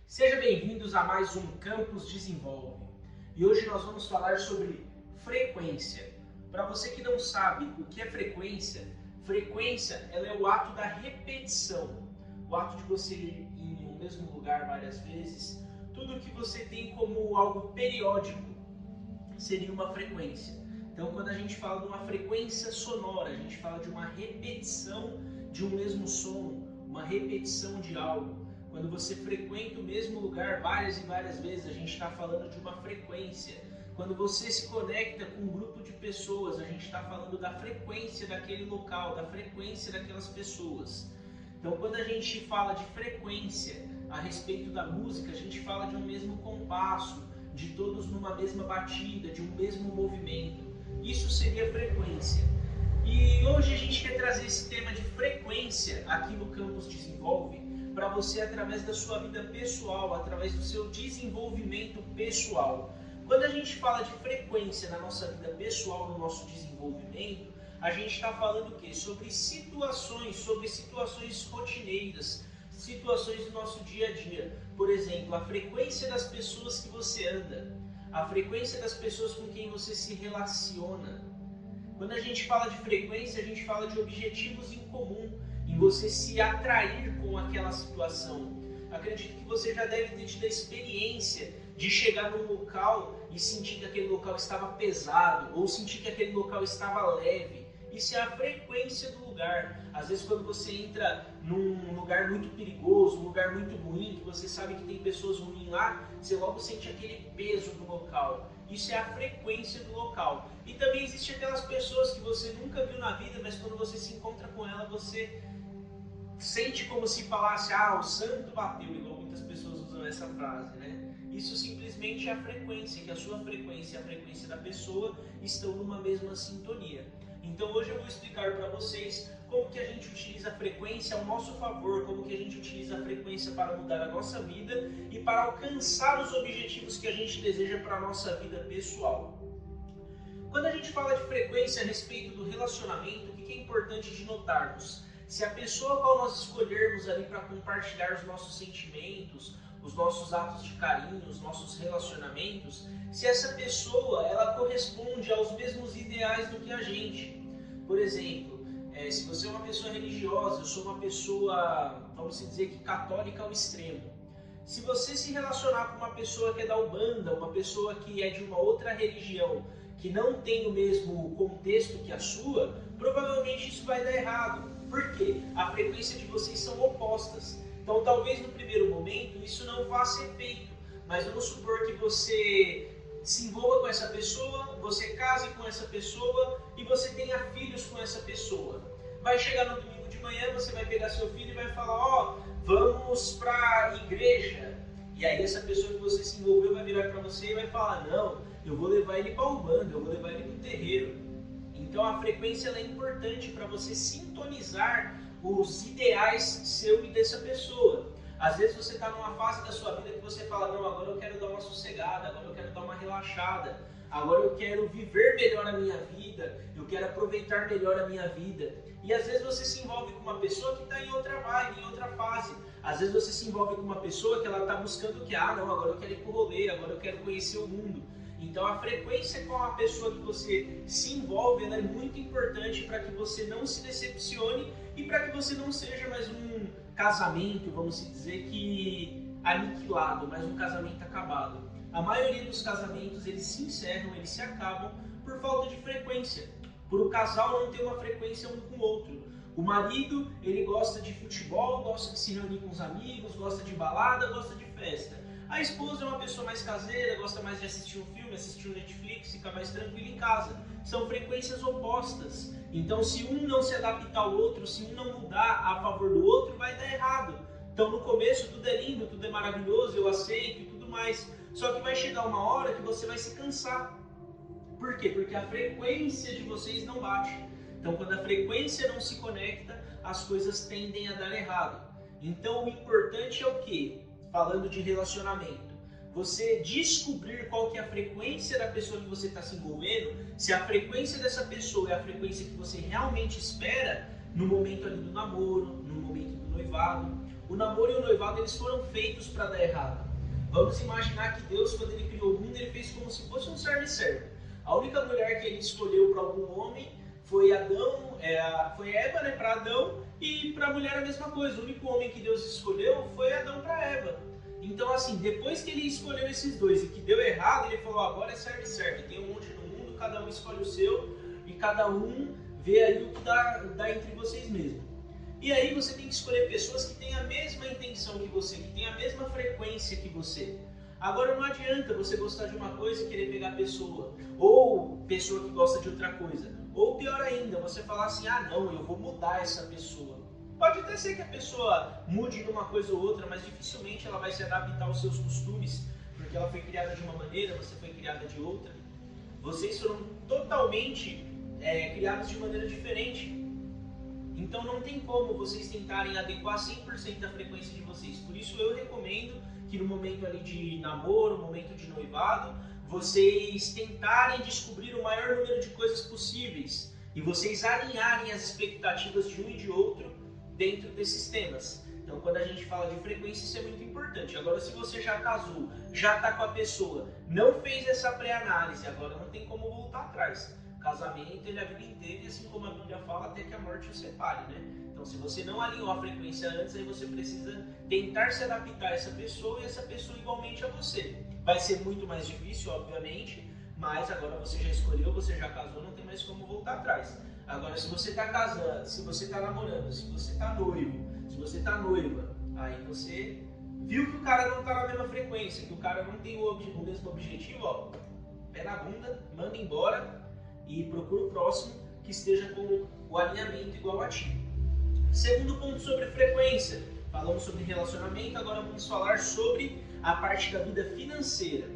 Sejam bem-vindos a mais um Campus Desenvolve. E hoje nós vamos falar sobre frequência. Para você que não sabe o que é frequência, frequência ela é o ato da repetição. O ato de você ir em um mesmo lugar várias vezes. Tudo que você tem como algo periódico seria uma frequência. Então, quando a gente fala de uma frequência sonora, a gente fala de uma repetição de um mesmo som, uma repetição de algo. Quando você frequenta o mesmo lugar várias e várias vezes, a gente está falando de uma frequência. Quando você se conecta com um grupo de pessoas, a gente está falando da frequência daquele local, da frequência daquelas pessoas. Então, quando a gente fala de frequência a respeito da música, a gente fala de um mesmo compasso, de todos numa mesma batida, de um mesmo movimento. Isso seria frequência. E hoje a gente quer trazer esse tema de frequência aqui no Campus Desenvolve para você através da sua vida pessoal, através do seu desenvolvimento pessoal. Quando a gente fala de frequência na nossa vida pessoal, no nosso desenvolvimento, a gente está falando o quê? Sobre situações rotineiras, situações do nosso dia a dia. Por exemplo, a frequência das pessoas que você anda, a frequência das pessoas com quem você se relaciona. Quando a gente fala de frequência, a gente fala de objetivos em comum, em você se atrair com aquela situação. Acredito que você já deve ter tido a experiência de chegar num local e sentir que aquele local estava pesado, ou sentir que aquele local estava leve. Isso é a frequência do lugar. Às vezes quando você entra num lugar muito perigoso, um lugar muito ruim, que você sabe que tem pessoas ruins lá, você logo sente aquele peso do local. Isso é a frequência do local. E também existe aquelas pessoas que você nunca viu na vida, mas quando você se encontra com ela, você sente como se falasse, o santo bateu, igual muitas pessoas usam essa frase, né? Isso simplesmente é a frequência, que a sua frequência e a frequência da pessoa estão numa mesma sintonia. Então hoje eu vou explicar para vocês como que a gente utiliza a frequência ao nosso favor, como que a gente utiliza a frequência para mudar a nossa vida e para alcançar os objetivos que a gente deseja para a nossa vida pessoal. Quando a gente fala de frequência a respeito do relacionamento, o que é importante de notarmos? Se a pessoa qual nós escolhermos ali para compartilhar os nossos sentimentos, os nossos atos de carinho, os nossos relacionamentos, se essa pessoa ela corresponde aos mesmos ideais do que a gente. Por exemplo, se você é uma pessoa religiosa, eu sou uma pessoa, vamos dizer que católica ao extremo. Se você se relacionar com uma pessoa que é da Umbanda, uma pessoa que é de uma outra religião, que não tem o mesmo contexto que a sua, provavelmente isso vai dar errado. Por quê? A frequência de vocês são opostas. Então talvez no primeiro momento isso não faça efeito, mas vamos supor que você se envolva com essa pessoa, você case com essa pessoa e você tenha filhos com essa pessoa. Vai chegar no domingo de manhã, você vai pegar seu filho e vai falar, vamos para a igreja. E aí essa pessoa que você se envolveu vai virar para você e vai falar, não, eu vou levar ele para a Umbanda, eu vou levar ele para o terreiro. Então a frequência ela é importante para você sintonizar os ideais seu e dessa pessoa. Às vezes você está numa fase da sua vida que você fala, não, agora eu quero dar uma sossegada, agora eu quero dar uma relaxada, agora eu quero viver melhor a minha vida, eu quero aproveitar melhor a minha vida. E às vezes você se envolve com uma pessoa que está em outra vibe, em outra fase. Às vezes você se envolve com uma pessoa que ela está buscando o que? Não, agora eu quero ir pro rolê, agora eu quero conhecer o mundo. Então a frequência com a pessoa que você se envolve ela é muito importante para que você não se decepcione e para que você não seja mais um casamento, vamos dizer que aniquilado, mas um casamento acabado. A maioria dos casamentos eles se encerram, eles se acabam por falta de frequência, por o casal não ter uma frequência um com o outro. O marido ele gosta de futebol, gosta de se reunir com os amigos, gosta de balada, gosta de festa. A esposa é uma pessoa mais caseira, gosta mais de assistir um filme, assistir um Netflix, fica mais tranquila em casa. São frequências opostas. Então, se um não se adaptar ao outro, se um não mudar a favor do outro, vai dar errado. Então, no começo, tudo é lindo, tudo é maravilhoso, eu aceito e tudo mais. Só que vai chegar uma hora que você vai se cansar. Por quê? Porque a frequência de vocês não bate. Então, quando a frequência não se conecta, as coisas tendem a dar errado. Então, o importante é o quê? Falando de relacionamento, você descobrir qual que é a frequência da pessoa que você está se envolvendo, se a frequência dessa pessoa é a frequência que você realmente espera no momento ali do namoro, no momento do noivado, o namoro e o noivado eles foram feitos para dar errado. Vamos imaginar que Deus, quando ele criou o mundo, ele fez como se fosse um serve-serve. A única mulher que ele escolheu para algum homem foi foi Eva, né, para Adão, e para a mulher a mesma coisa. O único homem que Deus escolheu foi Adão para Eva. Então, assim, depois que ele escolheu esses dois e que deu errado, ele falou, agora é serve-serve. Tem um monte no mundo, cada um escolhe o seu e cada um vê aí o que dá entre vocês mesmos. E aí você tem que escolher pessoas que têm a mesma intenção que você, que têm a mesma frequência que você. Agora não adianta você gostar de uma coisa e querer pegar a pessoa, ou pessoa que gosta de outra coisa. Ou pior ainda, você falar assim, ah não, eu vou mudar essa pessoa. Pode até ser que a pessoa mude numa coisa ou outra, mas dificilmente ela vai se adaptar aos seus costumes, porque ela foi criada de uma maneira, você foi criada de outra. Vocês foram totalmente criados de maneira diferente. Então não tem como vocês tentarem adequar 100% da frequência de vocês. Por isso eu recomendo que no momento ali de namoro, no momento de noivado, vocês tentarem descobrir o maior número de coisas possíveis e vocês alinharem as expectativas de um e de outro dentro desses temas. Então quando a gente fala de frequência, isso é muito importante. Agora se você já casou, já está com a pessoa, não fez essa pré-análise, agora não tem como voltar atrás. Casamento ele é a vida inteira e assim como a Bíblia fala, até que a morte o separe, né? Então se você não alinhou a frequência antes, aí você precisa tentar se adaptar a essa pessoa e essa pessoa igualmente a você. Vai ser muito mais difícil, obviamente, mas agora você já escolheu, você já casou, não tem mais como voltar atrás. Agora se você está casando, se você está namorando, se você está noivo, se você está noiva, aí você viu que o cara não está na mesma frequência, que o cara não tem o mesmo objetivo, ó, pé na bunda, manda embora e procura o próximo que esteja com o alinhamento igual a ti. Segundo ponto sobre frequência. Falamos sobre relacionamento, agora vamos falar sobre a parte da vida financeira.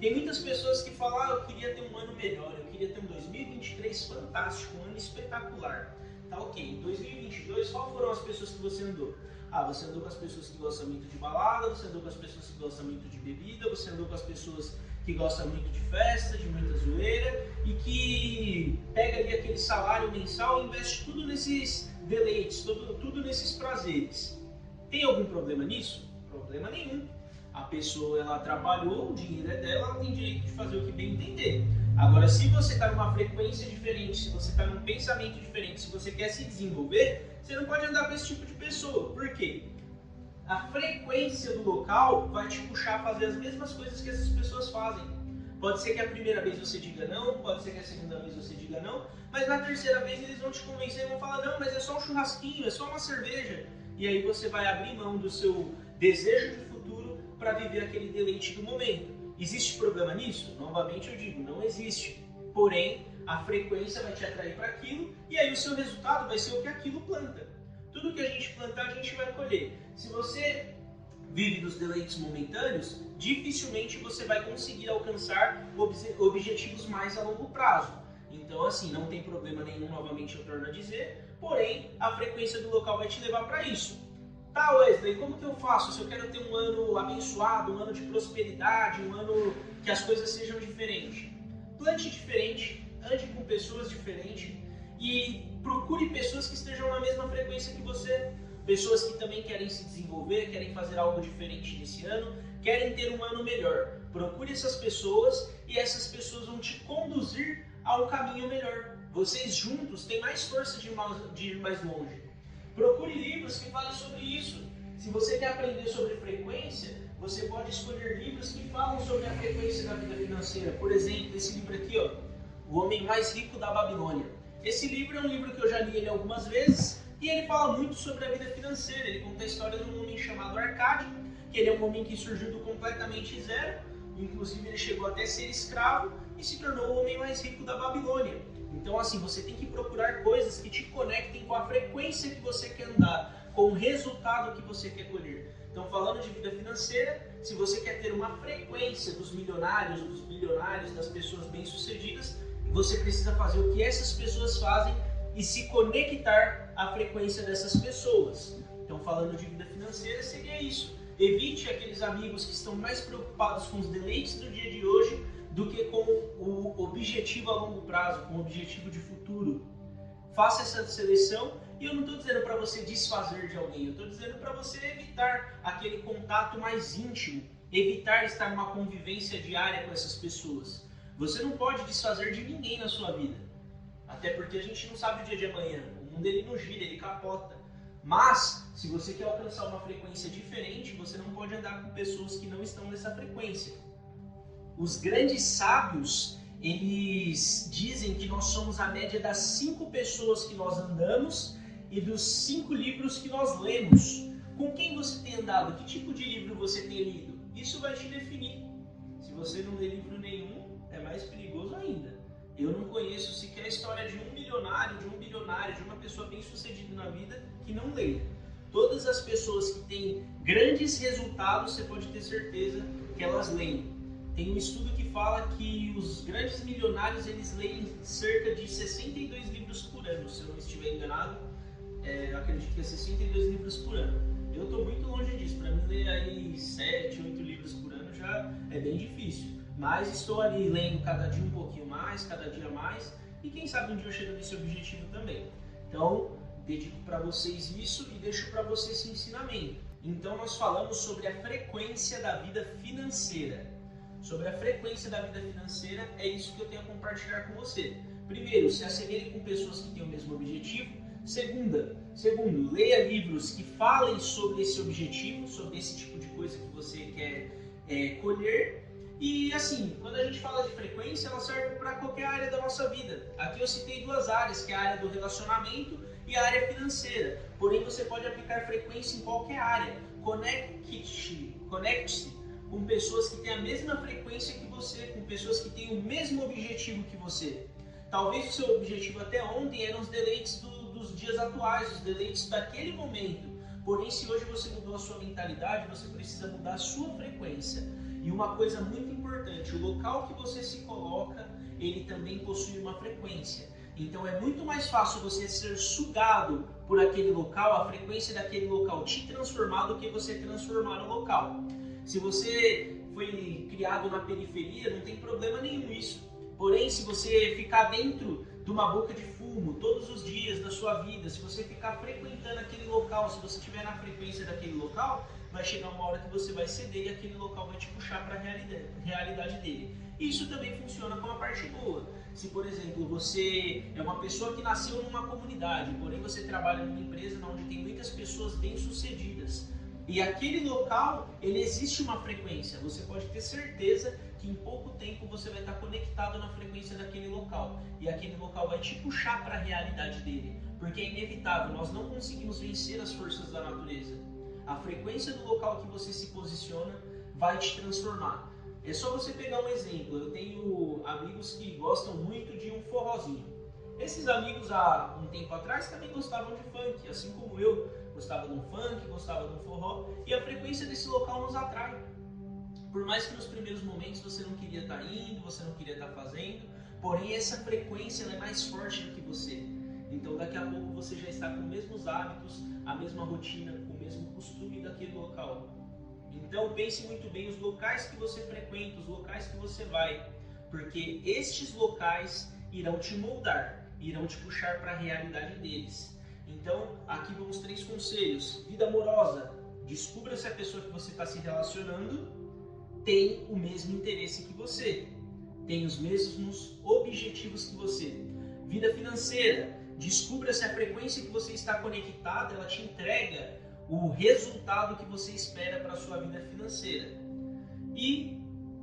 Tem muitas pessoas que falam, eu queria ter um ano melhor, eu queria ter um 2023 fantástico, um ano espetacular. Tá ok, em 2022, qual foram as pessoas que você andou? Ah, você andou com as pessoas que gostam muito de balada, você andou com as pessoas que gostam muito de bebida, você andou com as pessoas que gosta muito de festa, de muita zoeira e que pega ali aquele salário mensal e investe tudo nesses deleites, tudo nesses prazeres. Tem algum problema nisso? Problema nenhum. A pessoa ela trabalhou, o dinheiro é dela, ela tem direito de fazer o que bem entender. Agora, se você está numa frequência diferente, se você está num pensamento diferente, se você quer se desenvolver, você não pode andar com esse tipo de pessoa. Por quê? A frequência do local vai te puxar a fazer as mesmas coisas que essas pessoas fazem. Pode ser que a primeira vez você diga não, pode ser que a segunda vez você diga não, mas na terceira vez eles vão te convencer e vão falar, não, mas é só um churrasquinho, é só uma cerveja. E aí você vai abrir mão do seu desejo de futuro para viver aquele deleite do momento. Existe problema nisso? Novamente eu digo, não existe. Porém, a frequência vai te atrair para aquilo e aí o seu resultado vai ser o que aquilo planta. Tudo que a gente plantar, a gente vai colher. Se você vive dos deleites momentâneos, dificilmente você vai conseguir alcançar objetivos mais a longo prazo. Então, assim, não tem problema nenhum, novamente eu torno a dizer, porém, a frequência do local vai te levar para isso. Tá, Wesley, como que eu faço se eu quero ter um ano abençoado, um ano de prosperidade, um ano que as coisas sejam diferentes? Plante diferente, ande com pessoas diferentes e procure pessoas que estejam na mesma frequência que você. Pessoas que também querem se desenvolver, querem fazer algo diferente nesse ano, querem ter um ano melhor. Procure essas pessoas e essas pessoas vão te conduzir a um caminho melhor. Vocês juntos têm mais força de ir mais longe. Procure livros que falem sobre isso. Se você quer aprender sobre frequência, você pode escolher livros que falam sobre a frequência da vida financeira. Por exemplo, esse livro aqui, ó, O Homem Mais Rico da Babilônia. Esse livro é um livro que eu já li ele algumas vezes e ele fala muito sobre a vida financeira. Ele conta a história de um homem chamado Arcádio, que ele é um homem que surgiu do completamente zero, inclusive ele chegou até a ser escravo e se tornou o homem mais rico da Babilônia. Então, assim, você tem que procurar coisas que te conectem com a frequência que você quer andar, com o resultado que você quer colher. Então, falando de vida financeira, se você quer ter uma frequência dos milionários, dos bilionários, das pessoas bem-sucedidas, você precisa fazer o que essas pessoas fazem e se conectar à frequência dessas pessoas. Então, falando de vida financeira, seria isso. Evite aqueles amigos que estão mais preocupados com os deleites do dia de hoje do que com o objetivo a longo prazo, com o objetivo de futuro. Faça essa seleção E eu não estou dizendo para você desfazer de alguém, eu estou dizendo para você evitar aquele contato mais íntimo, evitar estar numa convivência diária com essas pessoas. Você não pode desfazer de ninguém na sua vida, até porque a gente não sabe o dia de amanhã, o mundo ele não gira, ele capota. Mas, se você quer alcançar uma frequência diferente, você não pode andar com pessoas que não estão nessa frequência. Os grandes sábios, eles dizem que nós somos a média das 5 pessoas que nós andamos e dos 5 livros que nós lemos. Com quem você tem andado? Que tipo de livro você tem lido? Isso vai te definir. Se você não lê livro nenhum, é mais perigoso ainda. Eu não conheço sequer a história de um milionário, de um bilionário, de uma pessoa bem sucedida na vida que não leia. Todas as pessoas que têm grandes resultados, você pode ter certeza que elas leem. Tem um estudo que fala que os grandes milionários eles leem cerca de 62 livros por ano, se eu não estiver enganado. Acredito que é 62 livros por ano. Eu estou muito longe disso, para mim ler aí 7, 8 livros por ano já é bem difícil. Mas estou ali lendo cada dia um pouquinho mais, cada dia mais, e quem sabe um dia eu chego nesse objetivo também. Então, dedico para vocês isso e deixo para vocês esse ensinamento. Então nós falamos sobre a frequência da vida financeira. Sobre a frequência da vida financeira, é isso que eu tenho a compartilhar com você. Primeiro, se assemelhe com pessoas que têm o mesmo objetivo. Segundo, leia livros que falem sobre esse objetivo, sobre esse tipo de coisa que você quer colher. E assim, quando a gente fala de frequência, ela serve para qualquer área da nossa vida. Aqui eu citei 2 áreas, que é a área do relacionamento e a área financeira. Porém, você pode aplicar frequência em qualquer área. Conecte-se com pessoas que têm a mesma frequência que você, com pessoas que têm o mesmo objetivo que você. Talvez o seu objetivo até ontem eram os deleites dos dias atuais, os deleites daquele momento. Porém, se hoje você mudou a sua mentalidade, você precisa mudar a sua frequência. E uma coisa muito importante, o local que você se coloca, ele também possui uma frequência. Então é muito mais fácil você ser sugado por aquele local, a frequência daquele local te transformar do que você transformar o local. Se você foi criado na periferia, não tem problema nenhum isso. Porém, se você ficar dentro de uma boca de fumo todos os dias da sua vida, se você ficar frequentando aquele local, se você estiver na frequência daquele local, vai chegar uma hora que você vai ceder e aquele local vai te puxar para a realidade dele. Isso também funciona com a parte boa. Se, por exemplo, você é uma pessoa que nasceu numa comunidade, porém você trabalha numa empresa onde tem muitas pessoas bem-sucedidas, e aquele local, ele existe uma frequência, você pode ter certeza que em pouco tempo você vai estar conectado na frequência daquele local, e aquele local vai te puxar para a realidade dele, porque é inevitável, nós não conseguimos vencer as forças da natureza. A frequência do local que você se posiciona vai te transformar. É só você pegar um exemplo. Eu tenho amigos que gostam muito de um forrozinho. Esses amigos há um tempo atrás também gostavam de funk, assim como eu gostava de um funk, gostava de um forró, e a frequência desse local nos atrai. Por mais que nos primeiros momentos você não queria estar indo, você não queria estar fazendo, porém essa frequência ela é mais forte do que você. Então daqui a pouco você já está com os mesmos hábitos, a mesma rotina, o mesmo costume daquele local. Então pense muito bem os locais que você frequenta, os locais que você vai, porque estes locais irão te moldar, irão te puxar para a realidade deles. Então aqui vamos 3 conselhos. Vida amorosa, descubra se a pessoa que você está se relacionando tem o mesmo interesse que você, tem os mesmos objetivos que você. Vida financeira, descubra se a frequência que você está conectado, ela te entrega o resultado que você espera para a sua vida financeira. E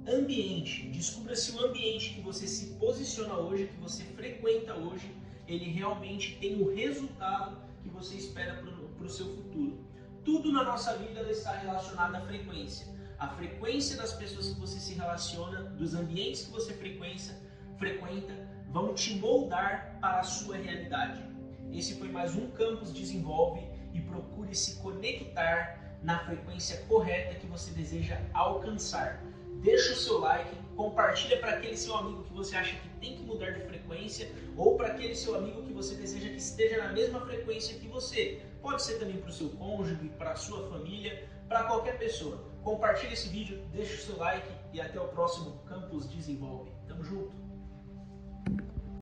ambiente, descubra se o ambiente que você se posiciona hoje, que você frequenta hoje, ele realmente tem o resultado que você espera para o seu futuro. Tudo na nossa vida está relacionado à frequência. A frequência das pessoas que você se relaciona, dos ambientes que você frequenta, vão te moldar para a sua realidade. Esse foi mais um Campus Desenvolve e procure se conectar na frequência correta que você deseja alcançar. Deixa o seu like, compartilha para aquele seu amigo que você acha que tem que mudar de frequência ou para aquele seu amigo que você deseja que esteja na mesma frequência que você. Pode ser também para o seu cônjuge, para a sua família, para qualquer pessoa. Compartilha esse vídeo, deixa o seu like e até o próximo Campus Desenvolve. Tamo junto!